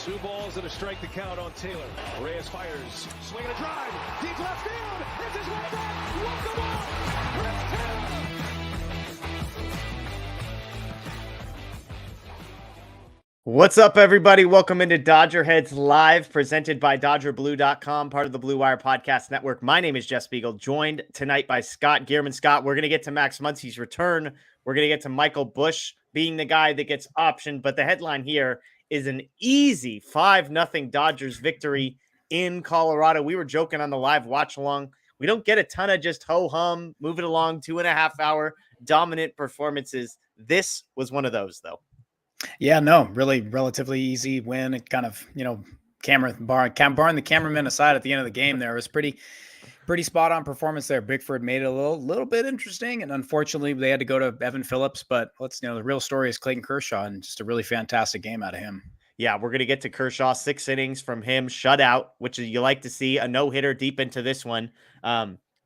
2 balls and a strike to count on Taylor. Reyes fires, swinging a drive, deep left field. It's his way back. Walk the ball. Chris Taylor. What's up, everybody? Welcome into DodgerHeads Live, presented by DodgerBlue.com, part of the Blue Wire Podcast Network. My name is Jeff Spiegel, joined tonight by Scott Geirman. Scott, we're going to get to Max Muncie's return. We're going to get to Michael Busch being the guy that gets optioned, but the headline here is an easy 5-0 Dodgers victory in Colorado. We were joking on the live watch along. We don't get a ton of just ho-hum, move it along, 2.5 hour dominant performances. This was one of those, though. Yeah, no, really relatively easy win. It kind of, barring the cameraman aside at the end of the game, there was pretty spot on performance there. Bickford made it a little bit interesting, and unfortunately they had to go to Evan Phillips, but the real story is Clayton Kershaw, and just a really fantastic game out of him. Yeah, we're going to get to Kershaw, 6 innings from him, shutout, which you like to see, a no-hitter deep into this one.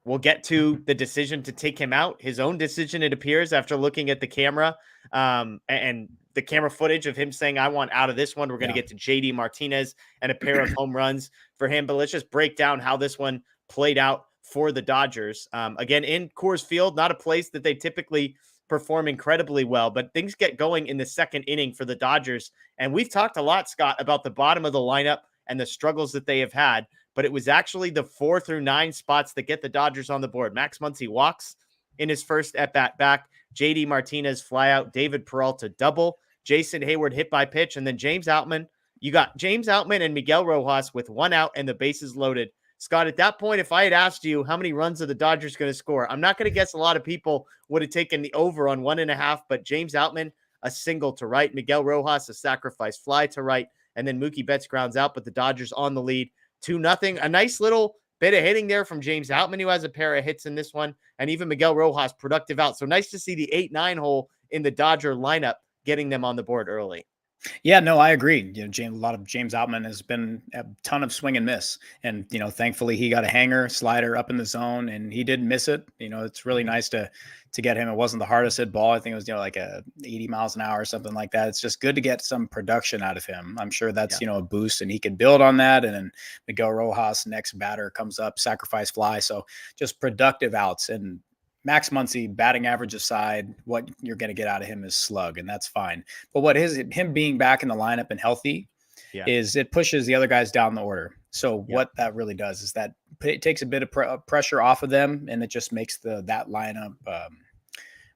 We'll get to the decision to take him out, his own decision, it appears, after looking at the camera and the camera footage of him saying, I want out of this one. We're going to get to JD Martinez and a pair of home runs for him, but let's just break down how this one played out for the Dodgers. Again, in Coors Field, not a place that they typically perform incredibly well, but things get going in the second inning for the Dodgers. And we've talked a lot, Scott, about the bottom of the lineup and the struggles that they have had, but it was actually the 4 through 9 spots that get the Dodgers on the board. Max Muncie walks in his first at-bat back. JD Martinez fly out, David Peralta double, Jason Hayward hit by pitch, and then James Outman. You got James Outman and Miguel Rojas with 1 out and the bases loaded. Scott, at that point, if I had asked you how many runs are the Dodgers going to score, I'm not going to guess a lot of people would have taken the over on 1.5, but James Outman, a single to right, Miguel Rojas, a sacrifice fly to right, and then Mookie Betts grounds out, but the Dodgers on the lead, 2-0. A nice little bit of hitting there from James Outman, who has a pair of hits in this one, and even Miguel Rojas, productive out. So nice to see the 8-9 hole in the Dodger lineup getting them on the board early. Yeah, no, I agree. A lot of James Outman has been a ton of swing and miss. And, thankfully he got a hanger slider up in the zone and he didn't miss it. It's really nice to get him. It wasn't the hardest hit ball. I think it was, like a 80 miles an hour or something like that. It's just good to get some production out of him. I'm sure that's, a boost and he can build on that. And then Miguel Rojas, next batter, comes up, sacrifice fly. So just productive outs. And Max Muncie, batting average aside, what you're going to get out of him is slug, and that's fine. But him being back in the lineup and healthy is it pushes the other guys down the order. So what that really does is that it takes a bit of pressure off of them, and it just makes that lineup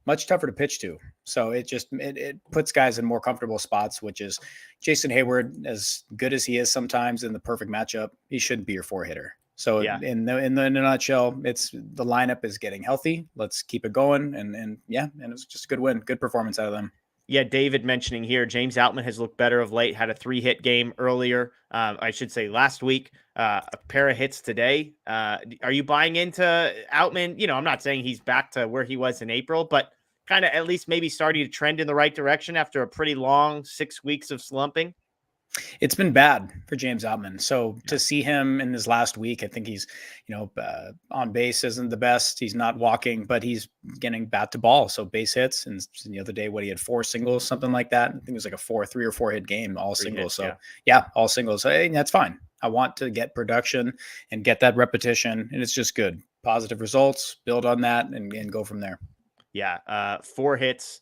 much tougher to pitch to. So it puts guys in more comfortable spots, which is Jason Hayward, as good as he is sometimes in the perfect matchup, he shouldn't be your 4-hitter. So in a nutshell, it's the lineup is getting healthy. Let's keep it going. And it was just a good win, good performance out of them. Yeah, David mentioning here, James Outman has looked better of late, had a 3-hit game earlier. I should say last week, a pair of hits today. Are you buying into Outman? I'm not saying he's back to where he was in April, but kind of at least maybe starting to trend in the right direction after a pretty long 6 weeks of slumping. It's been bad for James Outman. So to see him in his last week, I think he's, on base isn't the best. He's not walking, but he's getting bat to ball. So base hits. And the other day, he had 4 singles, something like that. I think it was like a 3 or 4 hit game, all singles. All singles. Hey, that's fine. I want to get production and get that repetition. And it's just good. Positive results, build on that and go from there. Yeah. 4 hits,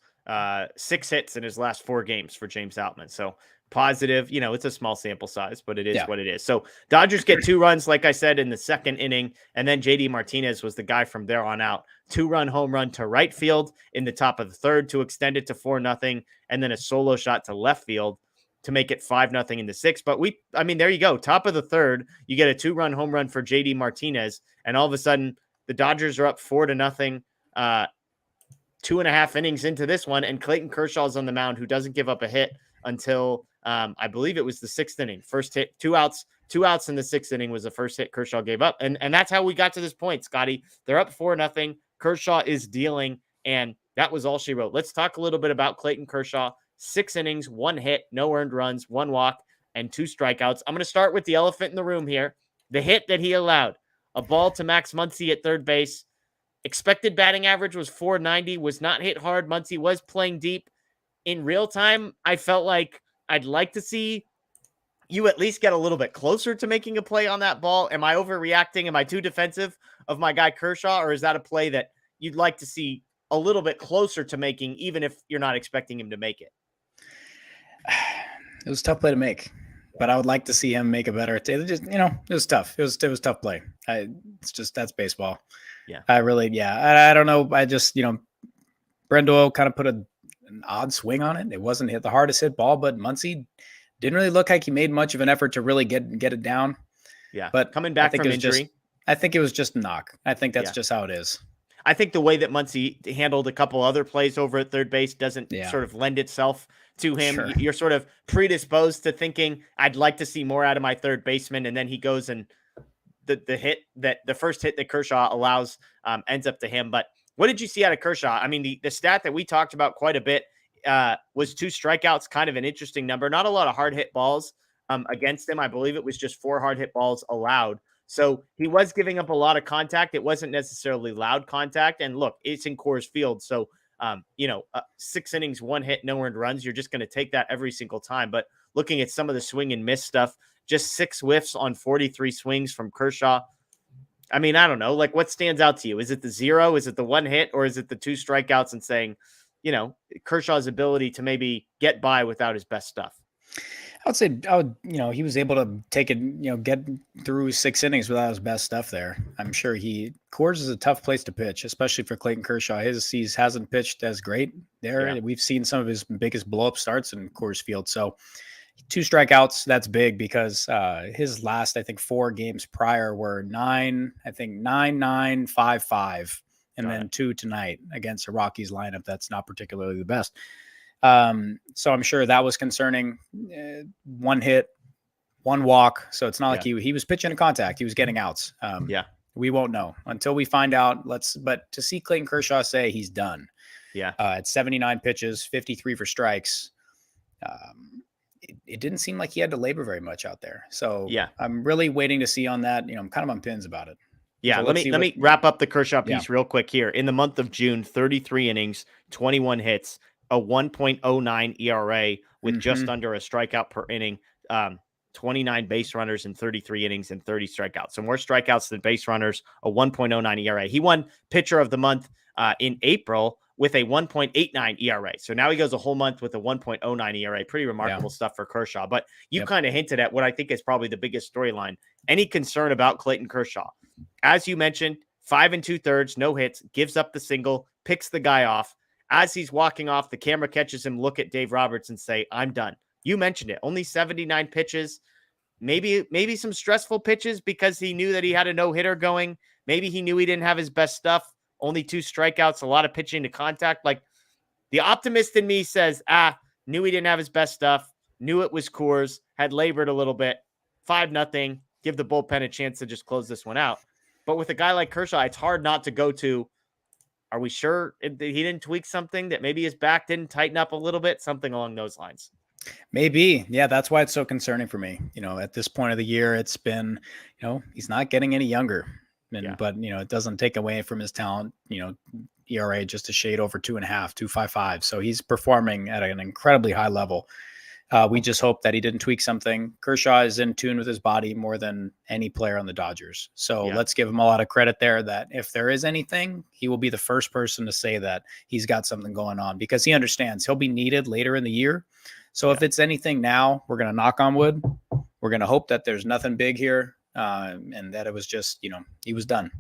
6 hits in his last 4 games for James Outman. So positive, it's a small sample size, but it is what it is. So Dodgers get 2 runs, like I said, in the second inning. And then JD Martinez was the guy from there on out. 2-run home run to right field in the top of the third to extend it to 4-0. And then a solo shot to left field to make it 5-0 in the 6th. But there you go. Top of the third, you get a 2-run home run for JD Martinez. And all of a sudden the Dodgers are up 4-0, 2.5 innings into this one. And Clayton Kershaw's on the mound, who doesn't give up a hit until I believe it was the 6th inning. First hit, 2 outs in the 6th inning was the first hit Kershaw gave up. And that's how we got to this point, Scotty. They're up 4-0. Kershaw is dealing, and that was all she wrote. Let's talk a little bit about Clayton Kershaw. 6 innings, 1 hit, no earned runs, 1 walk, and 2 strikeouts. I'm going to start with the elephant in the room here. The hit that he allowed. A ball to Max Muncie at third base. Expected batting average was .490, was not hit hard. Muncie was playing deep. In real time, I felt like I'd like to see you at least get a little bit closer to making a play on that ball. Am I overreacting? Am I too defensive of my guy Kershaw? Or is that a play that you'd like to see a little bit closer to making, even if you're not expecting him to make it? It was a tough play to make, but I would like to see him make a better. It just, it was tough. It was a tough play. That's baseball. Yeah. I don't know. I just, Brendel kind of put an odd swing on it. It wasn't hit the hardest hit ball, but Muncie didn't really look like he made much of an effort to really get it down. Yeah. But coming back from injury. I think it was just a knock. I think that's just how it is. I think the way that Muncie handled a couple other plays over at third base doesn't sort of lend itself to him. Sure. You're sort of predisposed to thinking, I'd like to see more out of my third baseman. And then he goes and the first hit that Kershaw allows ends up to him. But what did you see out of Kershaw? I mean, the stat that we talked about quite a bit was 2 strikeouts, kind of an interesting number. Not a lot of hard hit balls against him. I believe it was just 4 hard hit balls allowed. So he was giving up a lot of contact. It wasn't necessarily loud contact. And look, it's in Coors Field. So, 6 innings, 1 hit, no earned runs. You're just going to take that every single time. But looking at some of the swing and miss stuff, just 6 whiffs on 43 swings from Kershaw. I mean, I don't know. Like, what stands out to you? Is it the 0? Is it the 1 hit? Or is it the 2 strikeouts and saying, Kershaw's ability to maybe get by without his best stuff? He was able to take it, get through 6 innings without his best stuff there. I'm sure Coors is a tough place to pitch, especially for Clayton Kershaw. He hasn't pitched as great there. Yeah. We've seen some of his biggest blow up starts in Coors Field. So 2 strikeouts, that's big because his last, 4 games prior were 9, 9, 5, 5, and then 2 tonight against a Rockies lineup that's not particularly the best. So I'm sure that was concerning. 1 hit, 1 walk. So it's not like he was pitching to contact. He was getting outs. We won't know until we find out. But to see Clayton Kershaw say he's done. Yeah. At 79 pitches, 53 for strikes. It didn't seem like he had to labor very much out there. So I'm really waiting to see on that. I'm kind of on pins about it. Yeah, so let me wrap up the Kershaw piece real quick here. In the month of June, 33 innings, 21 hits, a 1.09 ERA with just under a strikeout per inning, 29 base runners in 33 innings and 30 strikeouts. So more strikeouts than base runners, a 1.09 ERA. He won pitcher of the month in April with a 1.89 ERA. So now he goes a whole month with a 1.09 ERA. Pretty remarkable stuff for Kershaw. But you kind of hinted at what I think is probably the biggest storyline. Any concern about Clayton Kershaw? As you mentioned, 5 2/3, no hits, gives up the single, picks the guy off. As he's walking off, the camera catches him look at Dave Roberts and say, I'm done. You mentioned it. Only 79 pitches. Maybe some stressful pitches because he knew that he had a no-hitter going. Maybe he knew he didn't have his best stuff. Only 2 strikeouts, a lot of pitching to contact. Like, the optimist in me says, knew he didn't have his best stuff. Knew it was Coors. Had labored a little bit. 5-0. Give the bullpen a chance to just close this one out. But with a guy like Kershaw, it's hard not to go to, are we sure he didn't tweak something, that maybe his back didn't tighten up a little bit? Something along those lines. Maybe. Yeah, that's why it's so concerning for me. At this point of the year, it's been, he's not getting any younger. But, it doesn't take away from his talent, ERA just a shade over 2.5, 2.55. So he's performing at an incredibly high level. We just hope that he didn't tweak something. Kershaw is in tune with his body more than any player on the Dodgers. So let's give him a lot of credit there, that if there is anything, he will be the first person to say that he's got something going on, because he understands he'll be needed later in the year. So if it's anything now, we're going to knock on wood. We're going to hope that there's nothing big here and that it was just, he was done.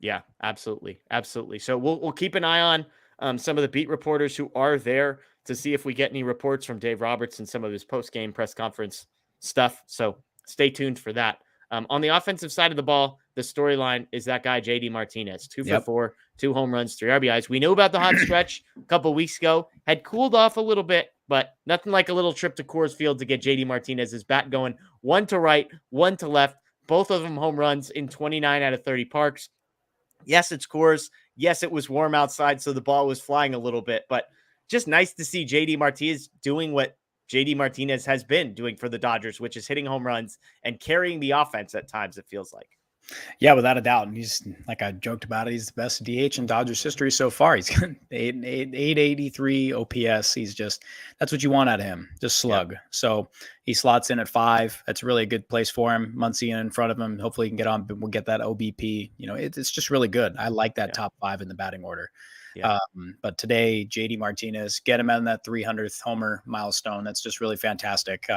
Yeah, absolutely. Absolutely. So we'll keep an eye on some of the beat reporters who are there to see if we get any reports from Dave Roberts and some of his post-game press conference stuff. So stay tuned for that. On the offensive side of the ball, the storyline is that guy, JD Martinez, 2 for 4, 2 home runs, 3 RBIs. We knew about the hot stretch a couple weeks ago, had cooled off a little bit, but nothing like a little trip to Coors Field to get JD Martinez's bat going. 1 to right, 1 to left, both of them home runs in 29 out of 30 parks. Yes, it's Coors. Yes, it was warm outside, so the ball was flying a little bit, but just nice to see JD Martinez doing what JD Martinez has been doing for the Dodgers, which is hitting home runs and carrying the offense at times, it feels like. Yeah, without a doubt. And he's, like I joked about it, he's the best DH in Dodgers history so far. He's got 883 OPS. That's what you want out of him, just slug. Yeah. So he slots in at 5. That's really a good place for him. Muncie in front of him. Hopefully he can get on, but we'll get that OBP. It's just really good. I like that top 5 in the batting order. Yeah. But today, JD Martinez, get him on that 300th homer milestone. That's just really fantastic.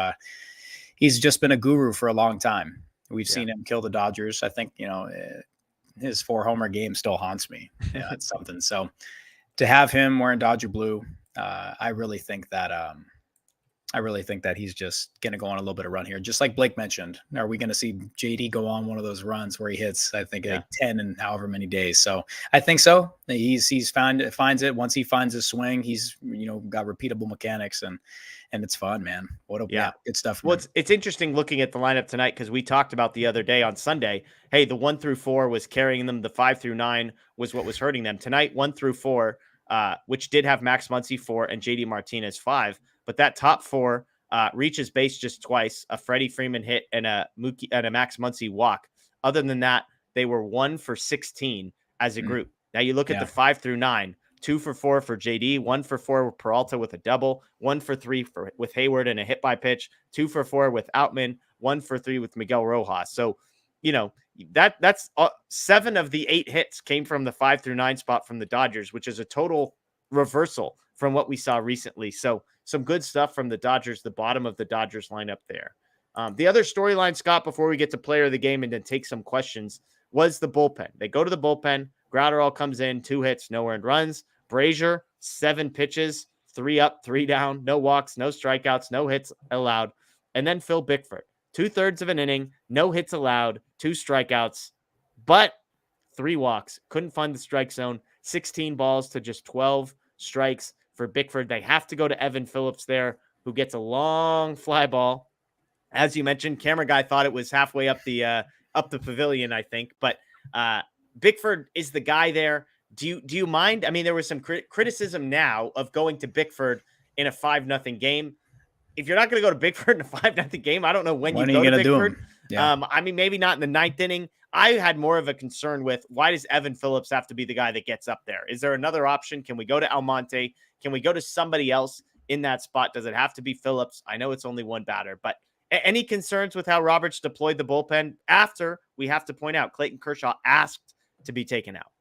He's just been a guru for a long time. We've seen him kill the Dodgers. I think, his 4-homer game still haunts me. Yeah, it's something. So to have him wearing Dodger blue, I really think that he's just going to go on a little bit of run here. Just like Blake mentioned, are we going to see JD go on one of those runs where he hits, I think, like 10 in however many days? So I think so. He's finds it. Once he finds his swing, he's, got repeatable mechanics and it's fun, man. Good stuff. Well, it's interesting looking at the lineup tonight because we talked about the other day on Sunday. Hey, the 1 through 4 was carrying them. The 5 through 9 was what was hurting them. Tonight, 1 through 4, which did have Max Muncy 4 and JD Martinez 5. But that top 4 reaches base just twice, a Freddie Freeman hit and a Max Muncy walk. Other than that, they were 1 for 16 as a group. Now you look at the 5 through 9. 2 for 4 for JD, 1 for 4 with Peralta with a double, 1 for 3 with Hayward and a hit by pitch, 2 for 4 with Outman, 1 for 3 with Miguel Rojas. So, that's 7 of the 8 hits came from the 5 through 9 spot from the Dodgers, which is a total reversal from what we saw recently. So some good stuff from the Dodgers, the bottom of the Dodgers lineup there. The other storyline, Scott, before we get to player of the game and then take some questions, was the bullpen. They go to the bullpen. Gratterall comes in, 2 hits, no earned runs. Brazier, 7 pitches, 3 up, 3 down, no walks, no strikeouts, no hits allowed. And then Phil Bickford, 2/3 of an inning, no hits allowed, 2 strikeouts, but 3 walks. Couldn't find the strike zone. 16 balls to just 12 strikes for Bickford. They have to go to Evan Phillips there, who gets a long fly ball. As you mentioned, camera guy thought it was halfway up the pavilion, I think, but Bickford is the guy there. Do you mind? I mean, there was some criticism now of going to Bickford in a 5-0 game. If you're not going to go to Bickford in a 5-0 game, I don't know when you go to Bickford. Yeah. I mean, maybe not in the 9th inning. I had more of a concern with, why does Evan Phillips have to be the guy that gets up there? Is there another option? Can we go to Almonte? Can we go to somebody else in that spot? Does it have to be Phillips? I know it's only one batter, but any concerns with how Roberts deployed the bullpen after, we have to point out, Clayton Kershaw asked to be taken out?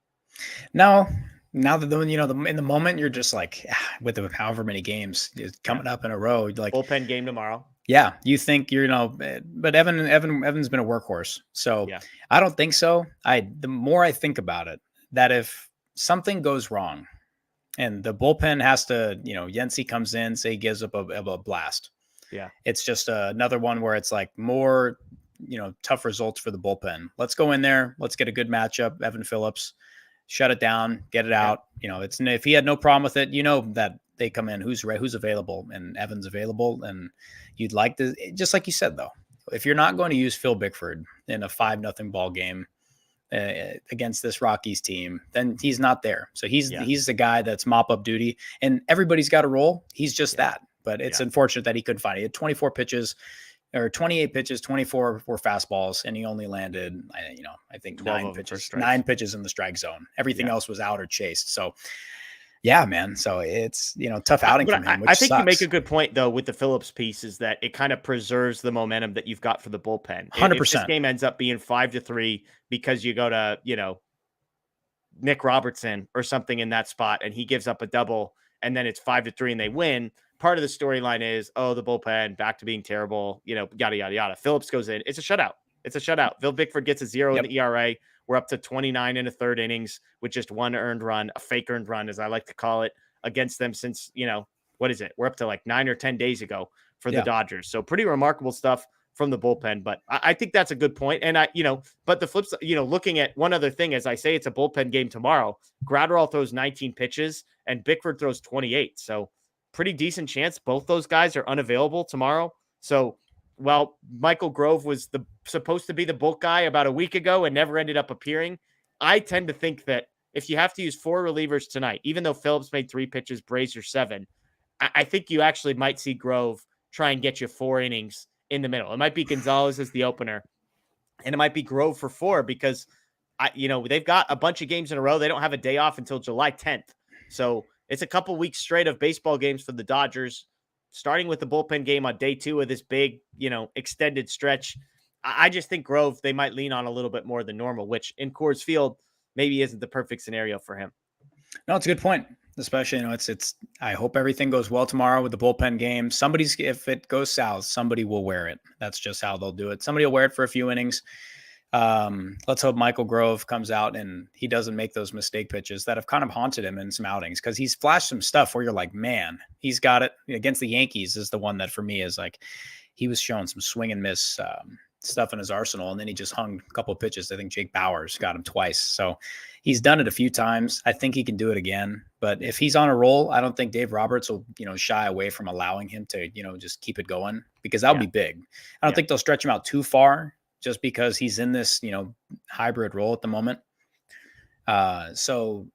No, now that in the moment you're just like, with however many games coming up in a row, like bullpen game tomorrow. Yeah, you think but Evan's been a workhorse, so I don't think so. The more I think about it, that if something goes wrong, and the bullpen has to, Yency comes in, say he gives up a blast. Yeah, it's just another one where it's like more, tough results for the bullpen. Let's go in there. Let's get a good matchup. Evan Phillips, shut it down, get it out. It's, if he had no problem with it, that they come in, who's available, and Evan's available. And you'd like to, just like you said, though, if you're not going to use Phil Bickford in a 5-0 ball game against this Rockies team, then he's not there. So he's the guy that's mop up duty, and everybody's got a role. He's just that. But it's unfortunate that he couldn't find it. He had 24 pitches or 28 pitches, 24 were fastballs, and he only landed, I think 9 pitches in the strike zone. Everything else was out or chased. So, yeah, man. So it's, tough outing from him, which I think sucks. You make a good point, though, with the Phillips piece, is that it kind of preserves the momentum that you've got for the bullpen. 100%. If this game ends up being 5-3 because you go to, Nick Robertson or something in that spot, and he gives up a double, and then it's 5-3 and they win, part of the storyline is, the bullpen back to being terrible, yada, yada, yada. Phillips goes in. It's a shutout. Phil Bickford gets a 0 in the ERA. We're up to 29 in the 3rd innings with just 1 earned run, a fake earned run, as I like to call it, against them since, what is it? We're up to like 9 or 10 days ago for the Dodgers. So pretty remarkable stuff from the bullpen. But I think that's a good point. And but the flips, looking at one other thing, as I say, it's a bullpen game tomorrow. Gratterall throws 19 pitches and Bickford throws 28. So pretty decent chance both those guys are unavailable tomorrow. So while Michael Grove was supposed to be the bulk guy about a week ago and never ended up appearing, I tend to think that if you have to use 4 relievers tonight, even though Phillips made 3 pitches, Brazier 7, I think you actually might see Grove try and get you 4 innings in the middle. It might be Gonzalez as the opener. and it might be Grove for 4 because they've got a bunch of games in a row. They don't have a day off until July 10th. So it's a couple weeks straight of baseball games for the Dodgers, starting with the bullpen game on day 2 of this big, extended stretch. I just think Grove, they might lean on a little bit more than normal, which in Coors Field maybe isn't the perfect scenario for him. No, it's a good point. Especially, I hope everything goes well tomorrow with the bullpen game. If it goes south, somebody will wear it. That's just how they'll do it. Somebody will wear it for a few innings. Let's hope Michael Grove comes out and he doesn't make those mistake pitches that have kind of haunted him in some outings, because he's flashed some stuff where you're like, man, he's got it. Against the Yankees is the one that for me is like, he was showing some swing and miss stuff in his arsenal, and then he just hung a couple of pitches. I think Jake Bauers got him twice. So he's done it a few times. I think he can do it again. But if he's on a roll, I don't think Dave Roberts will, shy away from allowing him to, just keep it going, because that would be big. I don't think they'll stretch him out too far just because he's in this, hybrid role at the moment. So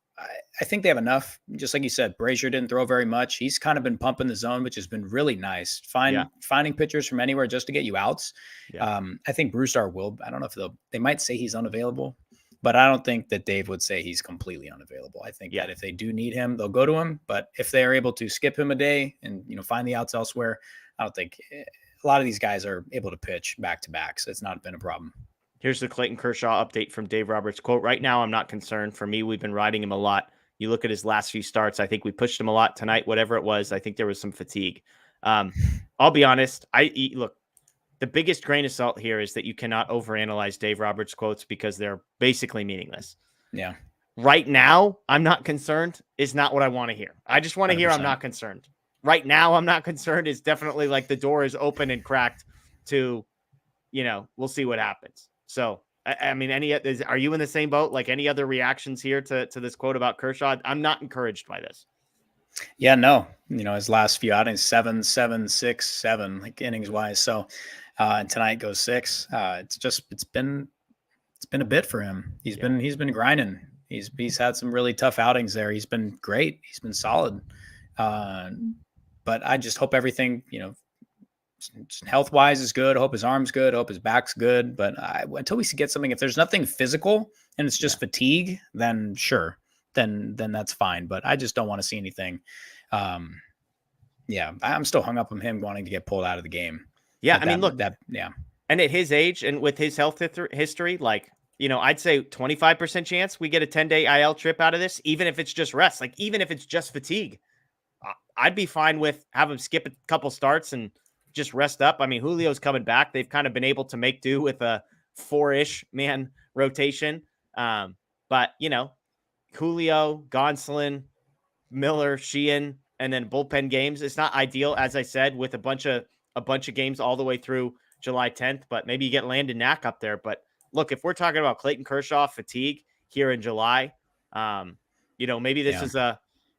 I think they have enough. Just like you said, Brazier didn't throw very much. He's kind of been pumping the zone, which has been really nice. Finding pitchers from anywhere just to get you outs. Yeah. I think Brusdar will. I don't know if they might say he's unavailable, but I don't think that Dave would say he's completely unavailable. I think that if they do need him, they'll go to him. But if they are able to skip him a day and find the outs elsewhere, I don't think a lot of these guys are able to pitch back to back. So it's not been a problem. Here's the Clayton Kershaw update from Dave Roberts. Quote, right now, I'm not concerned. For me, we've been riding him a lot. You look at his last few starts, I think we pushed him a lot tonight, whatever it was. I think there was some fatigue. I'll be honest. Look, the biggest grain of salt here is that you cannot overanalyze Dave Roberts' quotes because they're basically meaningless. Yeah. Right now, I'm not concerned is not what I want to hear. I just want to hear 100%. I'm not concerned. Right now, I'm not concerned is definitely like the door is open and cracked to, we'll see what happens. So, I mean, are you in the same boat? Like, any other reactions here to this quote about Kershaw? I'm not encouraged by this. Yeah, no, his last few outings, 7, 7, 6, 7, like innings wise. So, and tonight goes 6. It's been a bit for him. He's been grinding. He's had some really tough outings there. He's been great. He's been solid. But I just hope everything, health-wise is good. I hope his arm's good. I hope his back's good. But until we get something, if there's nothing physical and it's just fatigue, then sure, then that's fine. But I just don't want to see anything. I'm still hung up on him wanting to get pulled out of the game. Yeah, And at his age and with his health history, like, I'd say 25% chance we get a 10-day IL trip out of this, even if it's just rest, like even if it's just fatigue. I'd be fine with have him skip a couple starts and just rest up. I mean, Julio's coming back. They've kind of been able to make do with a 4-ish man rotation. But, Julio, Gonsolin, Miller, Sheehan, and then bullpen games. It's not ideal, as I said, with a bunch of games all the way through July 10th, but maybe you get Landon Knack up there. But look, if we're talking about Clayton Kershaw fatigue here in July, maybe this is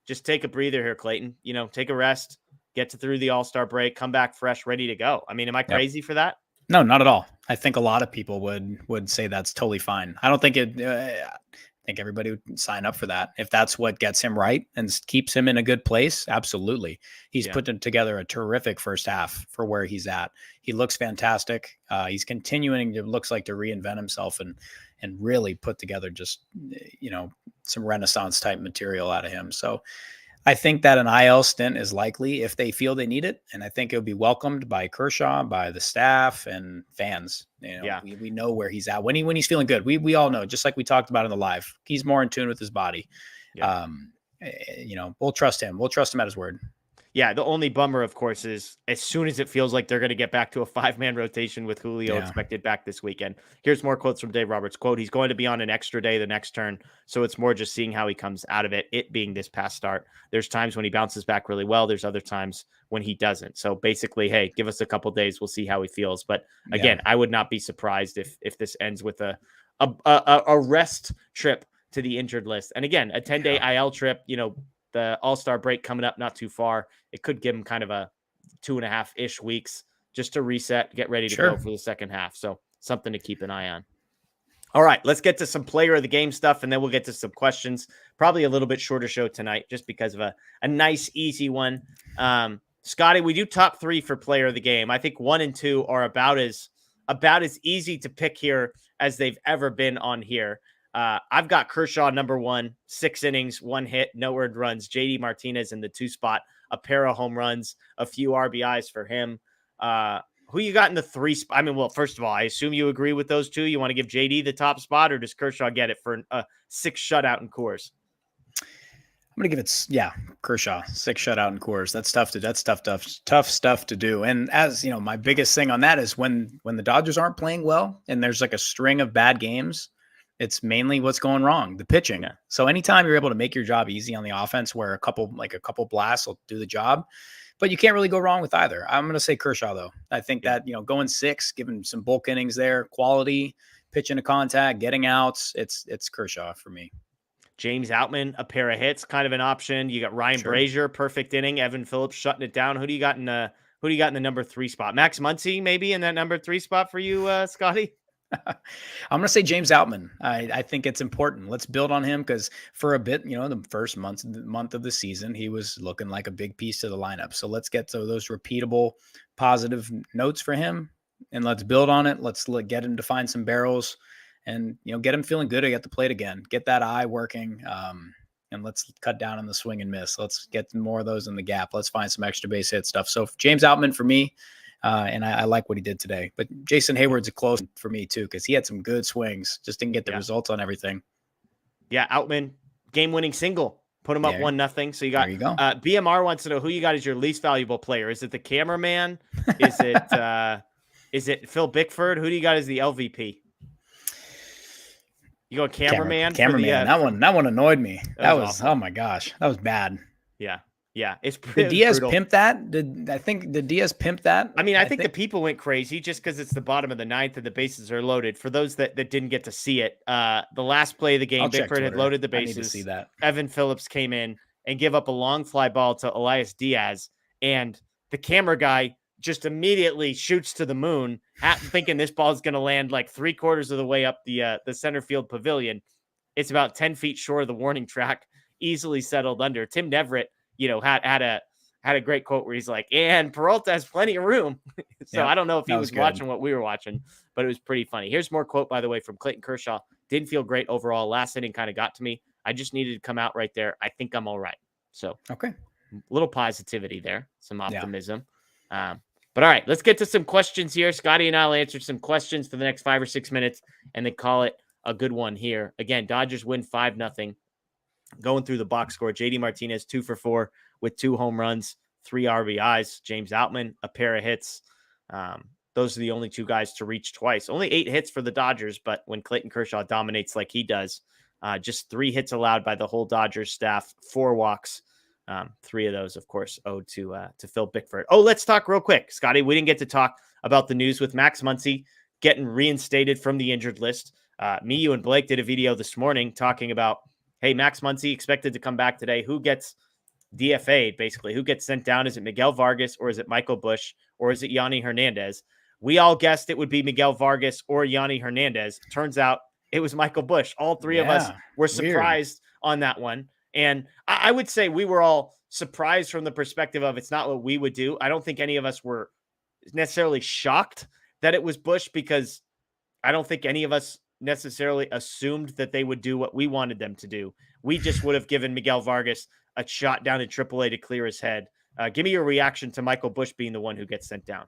just take a breather here, Clayton. Take a rest, get through the All-Star break, come back fresh, ready to go. I mean, am I crazy for that? No, not at all. I think a lot of people would say that's totally fine. I don't think I think everybody would sign up for that. If that's what gets him right and keeps him in a good place, absolutely. He's put together a terrific first half for where he's at. He looks fantastic. He's continuing to reinvent himself and really put together just, some Renaissance type material out of him. So I think that an IL stint is likely if they feel they need it. And I think it would be welcomed by Kershaw, by the staff and fans. We know where he's at when he's feeling good. We all know, just like we talked about in the live, he's more in tune with his body. Yeah. We'll trust him. We'll trust him at his word. Yeah, the only bummer, of course, is as soon as it feels like they're going to get back to a 5-man rotation with Julio expected back this weekend. Here's more quotes from Dave Roberts. Quote, he's going to be on an extra day the next turn, so it's more just seeing how he comes out of it being this past start. There's times when he bounces back really well. There's other times when he doesn't. So basically, hey, give us a couple days. We'll see how he feels. But again, I would not be surprised if this ends with a rest trip to the injured list. And again, a 10-day IL trip, the All-Star break coming up not too far. It could give him kind of a 2.5-ish weeks just to reset, get ready to go for the second half. So something to keep an eye on. All right, let's get to some player of the game stuff, and then we'll get to some questions. Probably a little bit shorter show tonight just because of a nice, easy one. Scotty, we do top 3 for player of the game. I think 1 and 2 are about as about as easy to pick here as they've ever been on here. I've got Kershaw number 1, 6 innings, 1 hit, no earned runs. JD Martinez in the 2 spot, a pair of home runs, a few RBIs for him. Who you got in the 3 spot? I mean, well, first of all, I assume you agree with those two. You want to give JD the top spot, or does Kershaw get it for a 6 shutout in Coors? I'm gonna give it, Kershaw, 6 shutout in Coors. That's tough stuff to do. And as you know, my biggest thing on that is when the Dodgers aren't playing well and there's like a string of bad games, it's mainly what's going wrong, the pitching. Yeah. So anytime you're able to make your job easy on the offense, where a couple blasts will do the job, but you can't really go wrong with either. I'm gonna say Kershaw though. I think that going 6, giving some bulk innings there, quality, pitching to contact, getting outs. It's Kershaw for me. James Outman, a pair of hits, kind of an option. You got Ryan Brazier, perfect inning. Evan Phillips shutting it down. Who do you got in the number 3 spot? Max Muncie maybe in that number 3 spot for you, Scotty? I'm going to say James Outman. I think it's important. Let's build on him because for a bit, the first month of the season, he was looking like a big piece to the lineup. So let's get to those repeatable positive notes for him and let's build on it. Let's get him to find some barrels. And, get him feeling good at the plate again, get that eye working, and let's cut down on the swing and miss. Let's get more of those in the gap. Let's find some extra base hit stuff. So James Outman for me, and I like what he did today. But Jason Hayward's a close for me too, because he had some good swings, just didn't get the results on everything. Yeah, Outman, game-winning single. Put him up 1-0. So you got, there you go. BMR wants to know who you got as your least valuable player. Is it the cameraman? Is it Phil Bickford? Who do you got as the LVP? You go cameraman. Cameraman. That one annoyed me. That was oh my gosh, that was bad. Yeah. It's did Diaz pimp that? Did Diaz pimp that? I mean, I think the people went crazy just because it's the bottom of the 9th and the bases are loaded. For those that didn't get to see it, the last play of the game, Bickford had loaded the bases. I need to see that. Evan Phillips came in and gave up a long fly ball to Elias Diaz, and the camera guy just immediately shoots to the moon, thinking this ball is going to land like 3/4 of the way up the center field pavilion. It's about 10 feet short of the warning track, easily settled under. Tim Neverett, had a great quote where he's like, and Peralta has plenty of room. So I don't know if he was watching what we were watching, but it was pretty funny. Here's more quote, by the way, from Clayton Kershaw. Didn't feel great overall. Last inning kind of got to me. I just needed to come out right there. I think I'm all right. So okay, a little positivity there, some optimism. But all right, let's get to some questions here. Scotty and I will answer some questions for the next 5 or 6 minutes and then call it a good one here. Again, Dodgers win 5-0. Going through the box score, JD Martinez 2 for 4 with 2 home runs, 3 RBIs. James Outman, a pair of hits. Those are the only 2 guys to reach twice. Only 8 hits for the Dodgers, but when Clayton Kershaw dominates like he does, just 3 hits allowed by the whole Dodgers staff, 4 walks. 3 of those, of course, owed to Phil Bickford. Oh, let's talk real quick, Scotty. We didn't get to talk about the news with Max Muncie getting reinstated from the injured list. Me, you, and Blake did a video this morning talking about, hey, Max Muncie expected to come back today. Who gets DFA'd, basically? Who gets sent down? Is it Miguel Vargas, or is it Michael Busch, or is it Yanni Hernandez? We all guessed it would be Miguel Vargas or Yanni Hernandez. Turns out it was Michael Busch. All 3 of us were surprised on that one. And I would say we were all surprised from the perspective of it's not what we would do. I don't think any of us were necessarily shocked that it was Busch, because I don't think any of us necessarily assumed that they would do what we wanted them to do. We just would have given Miguel Vargas a shot down in AAA to clear his head. Give me your reaction to Michael Busch being the one who gets sent down.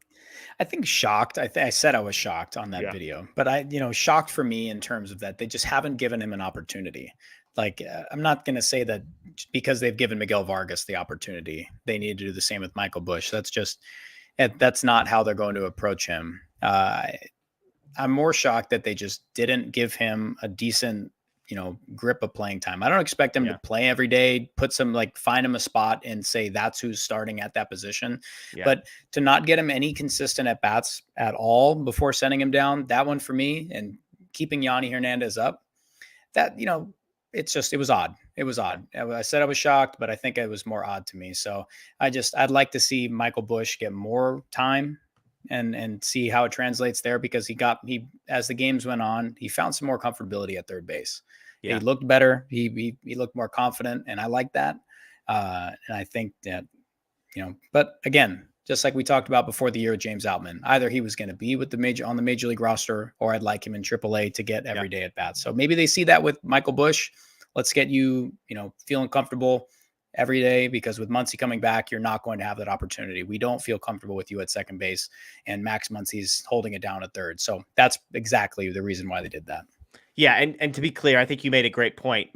I think shocked. I said I was shocked on that video, but shocked for me in terms of that they just haven't given him an opportunity. Like, I'm not going to say that because they've given Miguel Vargas the opportunity, they need to do the same with Michael Busch. That's not how they're going to approach him. I'm more shocked that they just didn't give him a decent, grip of playing time. I don't expect him to play every day, find him a spot and say that's who's starting at that position. Yeah. But to not get him any consistent at bats at all before sending him down, that one for me, and keeping Yanni Hernandez up, that, it was odd. It was odd. I said I was shocked, but I think it was more odd to me. So I'd like to see Michael Busch get more time and see how it translates there, because he as the games went on, he found some more comfortability at third base. Yeah. He looked better. He looked more confident, and I like that. And I think that, but again, just like we talked about before the year with James Outman. Either he was going to be with on the major league roster, or I'd like him in AAA to get every day at bats. So maybe they see that with Michael Busch. Let's get you, feeling comfortable every day, because with Muncie coming back, you're not going to have that opportunity. We don't feel comfortable with you at second base, and Max Muncie's holding it down at third. So that's exactly the reason why they did that. Yeah, and to be clear, I think you made a great point.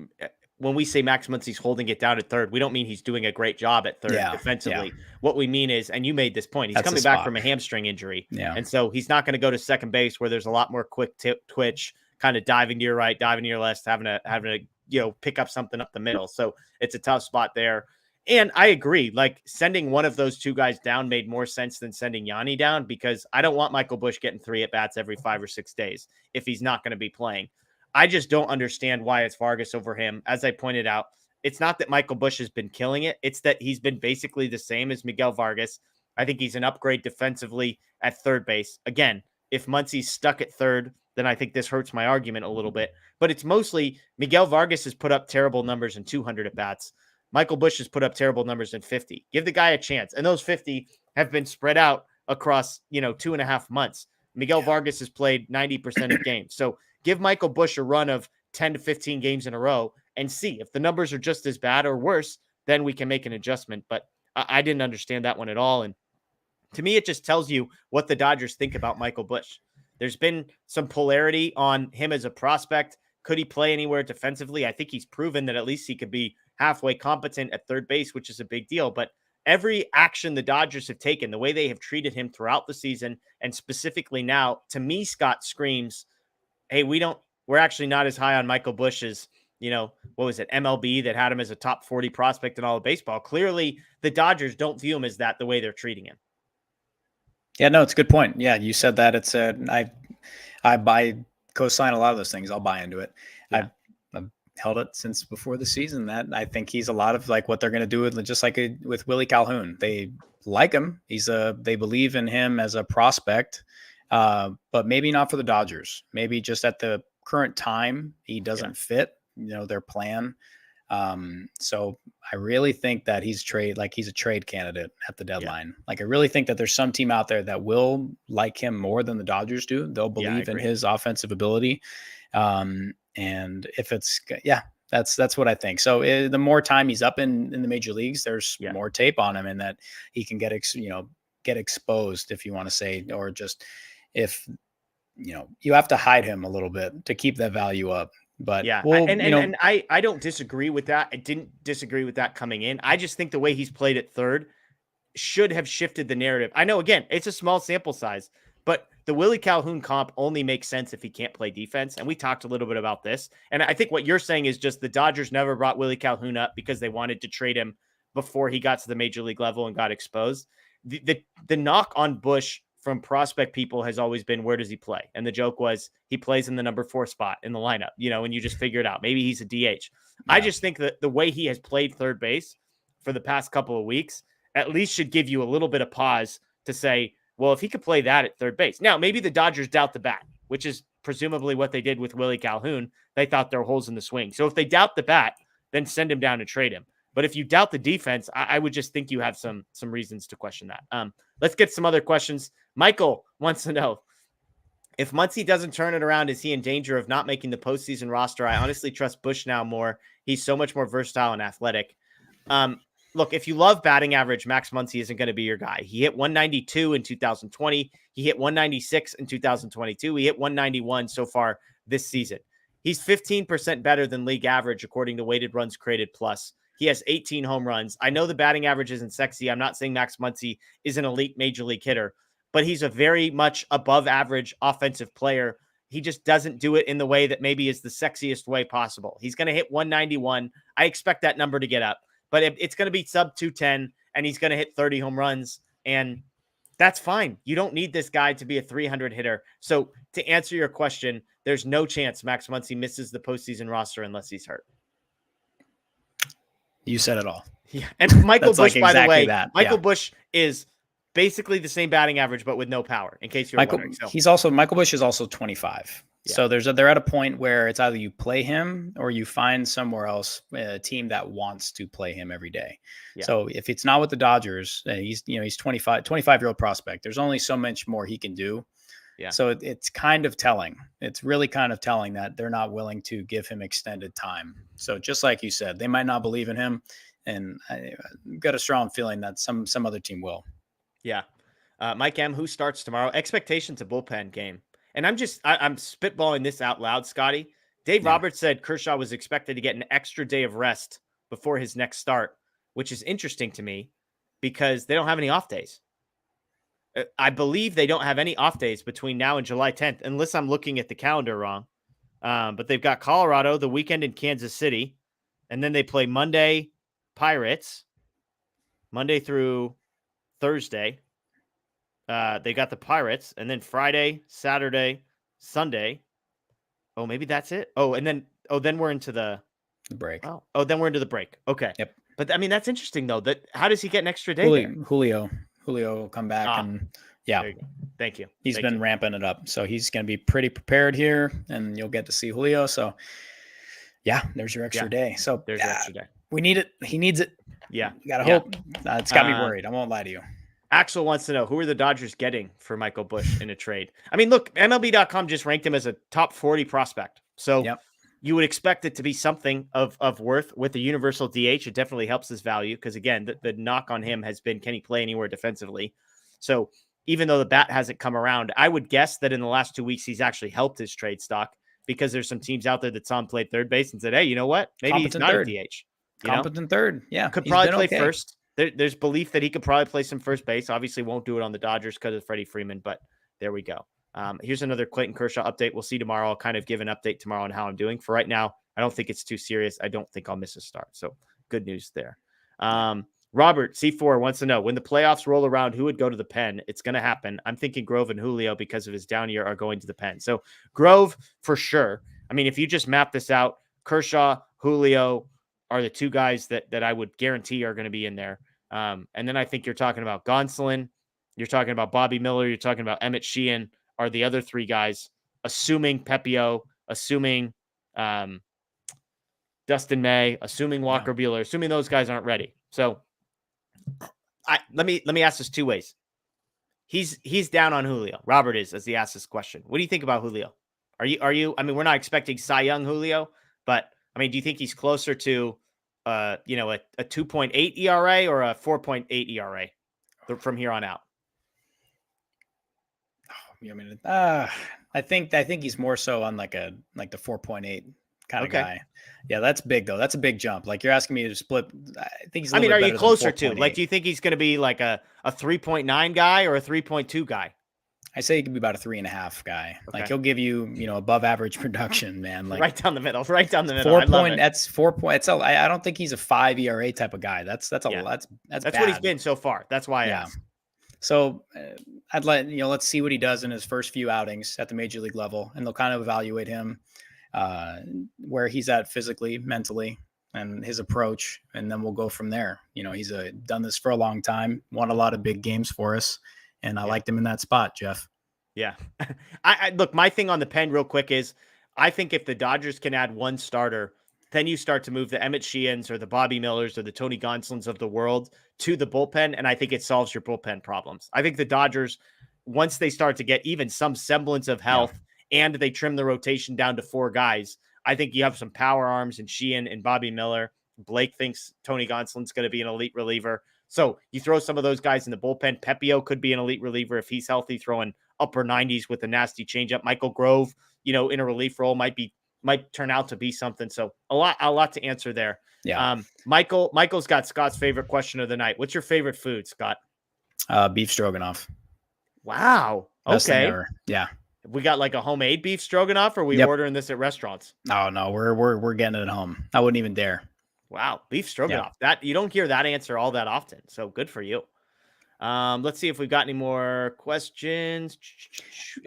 When we say Max Muncie's holding it down at third, we don't mean he's doing a great job at third defensively. Yeah. What we mean is, and you made this point, he's coming back from a hamstring injury. Yeah. And so he's not going to go to second base where there's a lot more quick twitch, kind of diving to your right, diving to your left, having to pick up something up the middle. So it's a tough spot there. And I agree, like sending one of those two guys down made more sense than sending Yanni down, because I don't want Michael Busch getting 3 at bats every 5 or 6 days if he's not going to be playing. I just don't understand why it's Vargas over him. As I pointed out, it's not that Michael Busch has been killing it. It's that he's been basically the same as Miguel Vargas. I think he's an upgrade defensively at third base. Again, if Muncie's stuck at third, then I think this hurts my argument a little bit. But it's mostly Miguel Vargas has put up terrible numbers in 200 at bats. Michael Busch has put up terrible numbers in 50. Give the guy a chance. And those 50 have been spread out across, 2.5 months. Miguel Vargas has played 90% of games. So give Michael Busch a run of 10 to 15 games in a row and see if the numbers are just as bad or worse, then we can make an adjustment. But I didn't understand that one at all. And to me, it just tells you what the Dodgers think about Michael Busch. There's been some polarity on him as a prospect. Could he play anywhere defensively? I think he's proven that at least he could be halfway competent at third base, which is a big deal. But every action the Dodgers have taken, the way they have treated him throughout the season, and specifically now, to me, Scott screams, hey, we're actually not as high on Michael Busch as, what was it, MLB that had him as a top 40 prospect in all of baseball. Clearly, the Dodgers don't view him as that the way they're treating him. Yeah, no, it's a good point. Yeah, you said that. It's I co-sign a lot of those things. I'll buy into it. Yeah. I've held it since before the season that I think he's a lot of like what they're going to do with, just like with Willie Calhoun. They like him. They believe in him as a prospect. But maybe not for the Dodgers. Maybe just at the current time, he doesn't fit, their plan. So I really think that he's a trade candidate at the deadline. Yeah. Like, I really think that there's some team out there that will like him more than the Dodgers do. They'll believe in his offensive ability. And if it's, that's what I think. So the more time he's up in the major leagues, there's more tape on him, and that he can get exposed, if you want to say, or just, if you have to hide him a little bit to keep that value up. But and I don't disagree with that. I didn't disagree with that coming in. I just think the way he's played at third should have shifted the narrative. I know, again, it's a small sample size, but the Willie Calhoun comp only makes sense if he can't play defense. And we talked a little bit about this. And I think what you're saying is just the Dodgers never brought Willie Calhoun up because they wanted to trade him before he got to the major league level and got exposed. The knock on Busch from prospect people has always been, where does he play? And the joke was he plays in the number 4 spot in the lineup, and you just figure it out. Maybe he's a DH. Yeah. I just think that the way he has played third base for the past couple of weeks at least should give you a little bit of pause to say, well, if he could play that at third base. Now, maybe the Dodgers doubt the bat, which is presumably what they did with Willie Calhoun. They thought there were holes in the swing. So if they doubt the bat, then send him down and trade him. But if you doubt the defense, I would just think you have some reasons to question that. Let's get some other questions. Michael wants to know, if Muncie doesn't turn it around, is he in danger of not making the postseason roster? I honestly trust Busch now more. He's so much more versatile and athletic. Look, if you love batting average, Max Muncie isn't going to be your guy. He hit 192 in 2020. He hit 196 in 2022. He hit 191 so far this season. He's 15% better than league average, according to weighted runs created plus. He has 18 home runs. I know the batting average isn't sexy. I'm not saying Max Muncie is an elite major league hitter, but he's a very much above average offensive player. He just doesn't do it in the way that maybe is the sexiest way possible. He's going to hit 191. I expect that number to get up, but it's going to be sub 210, and he's going to hit 30 home runs, and that's fine. You don't need this guy to be a 300 hitter. So to answer your question, there's no chance Max Muncie misses the postseason roster unless he's hurt. You said it all. Yeah. And Michael Busch, like by exactly the way, Michael Busch is basically the same batting average, but with no power, in case you're wondering. So Michael Busch is also 25. Yeah. So they're at a point where it's either you play him or you find somewhere else a team that wants to play him every day. Yeah. So if it's not with the Dodgers, he's 25-year-old prospect. There's only so much more he can do. Yeah. So it's kind of telling. It's really kind of telling that they're not willing to give him extended time. So just like you said, they might not believe in him, and I got a strong feeling that some other team will. Yeah. Mike M, who starts tomorrow? Expectations a bullpen game. And I'm spitballing this out loud, Scotty. Dave Roberts said Kershaw was expected to get an extra day of rest before his next start, which is interesting to me because they don't have any off days. I believe they don't have any off days between now and July 10th, unless I'm looking at the calendar wrong. But they've got Colorado, the weekend in Kansas City, and then they play Monday, Pirates, Monday through Thursday. They got the Pirates, and then Friday, Saturday, Sunday. Oh, maybe that's it. Then we're into the break. Oh, then we're into the break. Okay. Yep. But I mean, that's interesting though. How does he get an extra day? Julio will come back and yeah. There you go. Thank you. He's been ramping it up, so he's going to be pretty prepared here, and you'll get to see Julio. So yeah, there's your extra day. So there's your extra day. We need it. He needs it. Yeah. You gotta hope. It's got me worried. I won't lie to you. Axel wants to know, who are the Dodgers getting for Michael Busch in a trade? I mean, look, MLB.com just ranked him as a top 40 prospect. So you would expect it to be something of worth with the universal DH. It definitely helps his value because, again, the knock on him has been, can he play anywhere defensively? So even though the bat hasn't come around, I would guess that in the last 2 weeks, he's actually helped his trade stock because there's some teams out there that saw him play third base and said, hey, you know what? Maybe he's not a DH. Competent third. Yeah. Could probably play first. There's belief that he could probably play some first base. Obviously won't do it on the Dodgers because of Freddie Freeman, but there we go. Here's another Clayton Kershaw update. We'll see tomorrow. I'll kind of give an update tomorrow on how I'm doing. For right now, I don't think it's too serious. I don't think I'll miss a start. So good news there. Robert C4 wants to know, when the playoffs roll around, who would go to the pen? It's going to happen. I'm thinking Grove and Julio, because of his down year, are going to the pen. So Grove for sure. I mean, if you just map this out, Kershaw, Julio are the two guys that I would guarantee are going to be in there. And then I think you're talking about Gonsolin, you're talking about Bobby Miller, you're talking about Emmett Sheehan are the other three guys, assuming Pepio, assuming Dustin May, assuming Walker Buehler, assuming those guys aren't ready. So let me ask this two ways. He's down on Julio. Robert is, as he asked this question. What do you think about Julio? Are you, I mean, we're not expecting Cy Young Julio, but I mean, do you think he's closer to a 2.8 ERA or a 4.8 ERA from here on out? I think he's more so on like the 4.8 kind of guy. Yeah, that's big though. That's a big jump. Like you're asking me to split. I think he's. Are you closer to? Like, do you think he's going to be like a 3.9 guy or a 3.2 guy? I say he could be about a 3.5 guy. Okay. Like he'll give you, above average production, man. Like right down the middle. 4 point. That's 4 points. I don't think he's a 5 ERA type of guy. That's bad. What he's been so far. That's why I asked. So let's see what he does in his first few outings at the major league level, and they'll kind of evaluate him, where he's at physically, mentally, and his approach, and then we'll go from there. He's done this for a long time, won a lot of big games for us. And I liked him in that spot, Jeff. Yeah. I look, my thing on the pen real quick is I think if the Dodgers can add one starter, then you start to move the Emmett Sheehans or the Bobby Millers or the Tony Gonsolins of the world to the bullpen. And I think it solves your bullpen problems. I think the Dodgers, once they start to get even some semblance of health and they trim the rotation down to 4 guys, I think you have some power arms in Sheehan and Bobby Miller. Blake thinks Tony Gonsolin's going to be an elite reliever. So you throw some of those guys in the bullpen. Pepio could be an elite reliever if he's healthy, throwing upper 90s with a nasty changeup. Michael Grove, in a relief role might turn out to be something. So a lot to answer there. Yeah. Michael's got Scott's favorite question of the night. What's your favorite food, Scott? Beef stroganoff. Wow. Best thing okay. ever. Yeah. We got like a homemade beef stroganoff, or are we ordering this at restaurants? No, we're getting it at home. I wouldn't even dare. Wow, beef stroganoff. That you don't hear that answer all that often. So good for you. Let's see if we've got any more questions.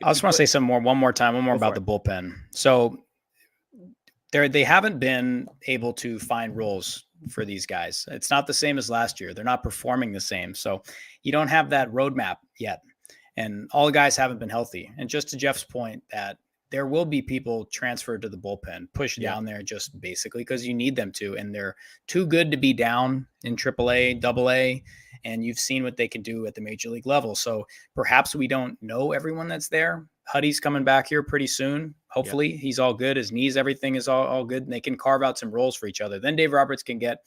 I just want to say one more about the bullpen. So they haven't been able to find roles for these guys. It's not the same as last year. They're not performing the same. So you don't have that roadmap yet. And all the guys haven't been healthy. And just to Jeff's point, that there will be people transferred to the bullpen, pushed down there just basically because you need them to. And they're too good to be down in AAA, AA. And you've seen what they can do at the major league level. So perhaps we don't know everyone that's there. Huddy's coming back here pretty soon. Hopefully he's all good. His knees, everything is all good. And they can carve out some roles for each other. Then Dave Roberts can get,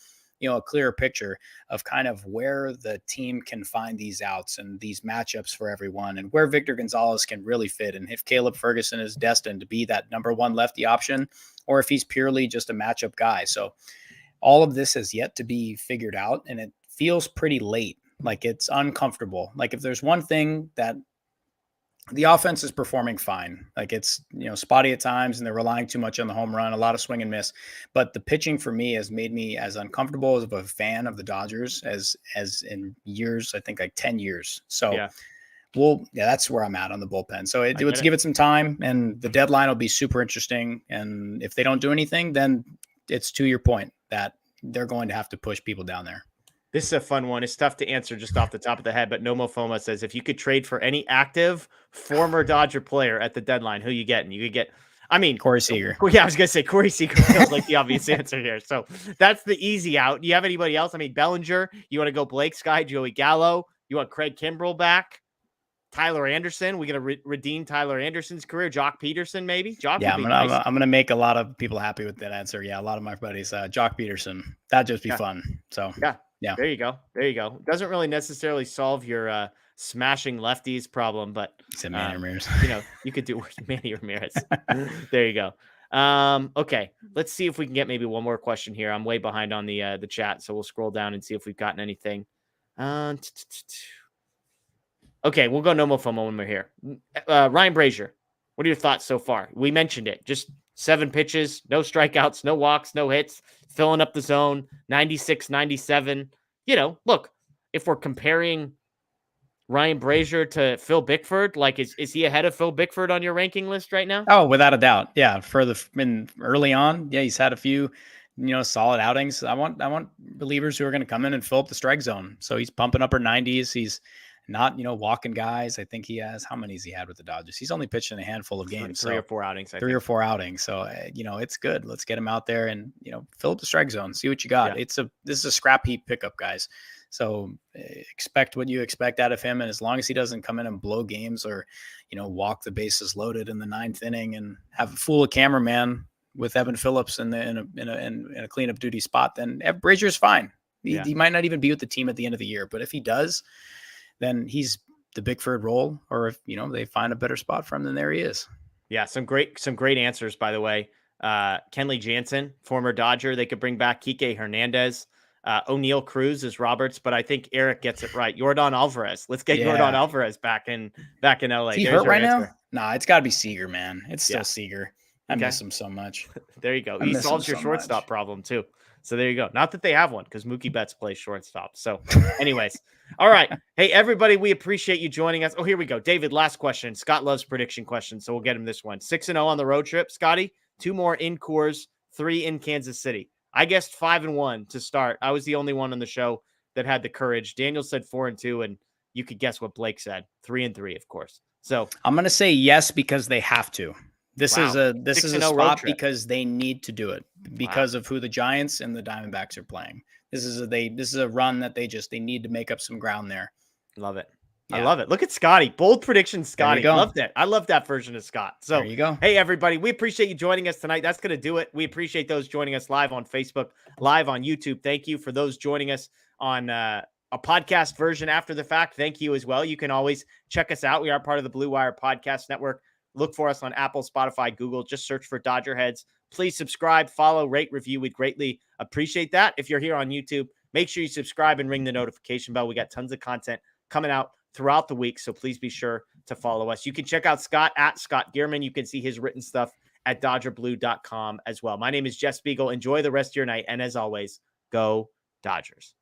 a clearer picture of kind of where the team can find these outs and these matchups for everyone and where Victor Gonzalez can really fit. And if Caleb Ferguson is destined to be that number one lefty option, or if he's purely just a matchup guy. So all of this has yet to be figured out, and it feels pretty late. Like it's uncomfortable. Like if there's one thing that the offense is performing fine, like it's, spotty at times and they're relying too much on the home run, a lot of swing and miss, but the pitching for me has made me as uncomfortable as a fan of the Dodgers as in years, I think like 10 years. So that's where I'm at on the bullpen. So let's give it some time, and the deadline will be super interesting. And if they don't do anything, then it's to your point that they're going to have to push people down there. This is a fun one. It's tough to answer just off the top of the head, but Nomofoma says, if you could trade for any active former Dodger player at the deadline, who you getting? You could get, Corey Seager. Yeah, I was going to say Corey Seager feels like the obvious answer here. So that's the easy out. Do you have anybody else? Bellinger, you want to go Blake Sky, Joey Gallo? You want Craig Kimbrell back? Tyler Anderson? We're going to redeem Tyler Anderson's career. Jock Peterson, maybe? I'm going to make a lot of people happy with that answer. Yeah, a lot of my buddies. Jock Peterson. That'd just be fun. So yeah. There you go. Doesn't really necessarily solve your smashing lefties problem, but Manny Ramirez. You could do Manny Ramirez. There you go. Okay, let's see if we can get maybe one more question here. I'm way behind on the chat, so we'll scroll down and see if we've gotten anything. Okay, we'll go Nomofoma when we're here. Ryan Brazier, what are your thoughts so far? We mentioned it. Just 7 pitches, no strikeouts, no walks, no hits, filling up the zone, 96, 97. Look, if we're comparing Ryan Brazier to Phil Bickford, like is he ahead of Phil Bickford on your ranking list right now? Oh, without a doubt. Yeah, early on, he's had a few, solid outings. I want relievers who are going to come in and fill up the strike zone. So he's pumping upper 90s. He's not, walking guys. I think he has, how many has he had with the Dodgers? He's only pitched in a handful of games. Three or four outings. Three or four outings. So, it's good. Let's get him out there and, fill up the strike zone. See what you got. Yeah. This is a scrap heap pickup, guys. So expect what you expect out of him. And as long as he doesn't come in and blow games or, walk the bases loaded in the 9th inning and have a fool of cameraman with Evan Phillips in a cleanup duty spot, then Brazier's fine. He might not even be with the team at the end of the year, but if he does, then he's the Bickford role, or if, they find a better spot for him, then there he is. Yeah. Some great answers, by the way. Kenley Jansen, former Dodger, they could bring back Kike Hernandez. O'Neal Cruz is Roberts, but I think Eric gets it right. Yordan Alvarez. Let's get Yordan Alvarez back in LA. Is he hurt right now? Nah, it's gotta be Seager, man. It's still Seager. I miss him so much. There you go. He solves your shortstop problem too. So there you go. Not that they have one, because Mookie Betts plays shortstop. So anyways, all right. Hey, everybody, we appreciate you joining us. Oh, here we go. David, last question. Scott loves prediction questions, so we'll get him this one. 6-0 on the road trip. Scotty, 2 more in Coors, 3 in Kansas City. I guessed 5-1 to start. I was the only one on the show that had the courage. Daniel said 4-2, and you could guess what Blake said. 3-3, of course. So I'm going to say yes, because they have to. This is a spot because they need to do it because of who the Giants and the Diamondbacks are playing. This is a run that they need to make up some ground there. Love it. Yeah. I love it. Look at Scotty. Bold prediction, Scotty. Loved it. I love that version of Scott. So there you go. Hey, everybody. We appreciate you joining us tonight. That's going to do it. We appreciate those joining us live on Facebook, live on YouTube. Thank you for those joining us on a podcast version after the fact. Thank you as well. You can always check us out. We are part of the Blue Wire Podcast Network. Look for us on Apple, Spotify, Google. Just search for Dodger Heads. Please subscribe, follow, rate, review. We'd greatly appreciate that. If you're here on YouTube, make sure you subscribe and ring the notification bell. We got tons of content coming out throughout the week, so please be sure to follow us. You can check out Scott at Scott Geirman. You can see his written stuff at DodgerBlue.com as well. My name is Jeff Spiegel. Enjoy the rest of your night, and as always, go Dodgers.